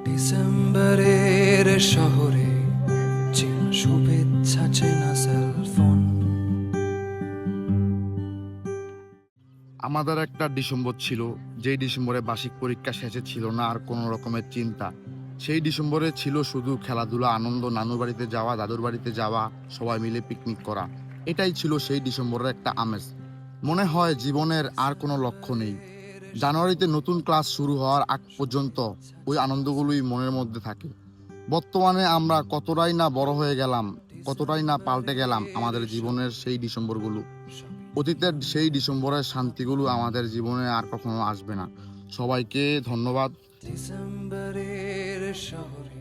ডিসেম্বরের শহরে চেনা শুভেচ্ছা, চেনা সেলফোন। আমাদের একটা ডিসেম্বর ছিল, যেই ডিসেম্বরে বার্ষিক পরীক্ষা শেষে ছিল না আর কোনো রকমের চিন্তা। সেই ডিসেম্বরে ছিল শুধু খেলাধুলা, আনন্দ, নানুর বাড়িতে যাওয়া, দাদুর বাড়িতে যাওয়া, সবাই মিলে পিকনিক করা। এটাই ছিল সেই ডিসেম্বরের একটা আমেজ। মনে হয় জীবনের আর কোনো লক্ষ্য নেই। জানুয়ারিতে নতুন ক্লাস শুরু হওয়ার আগ পর্যন্ত ওই আনন্দগুলোই মনের মধ্যে থাকে। বর্তমানে আমরা কতটাই না বড় হয়ে গেলাম, কতটাই না পাল্টে গেলাম আমাদের জীবনের সেই ডিসেম্বরগুলো। অতীতের সেই ডিসেম্বরের শান্তিগুলো আমাদের জীবনে আর কখনো আসবে না। সবাইকে ধন্যবাদ। ডিসেম্বরের শহরে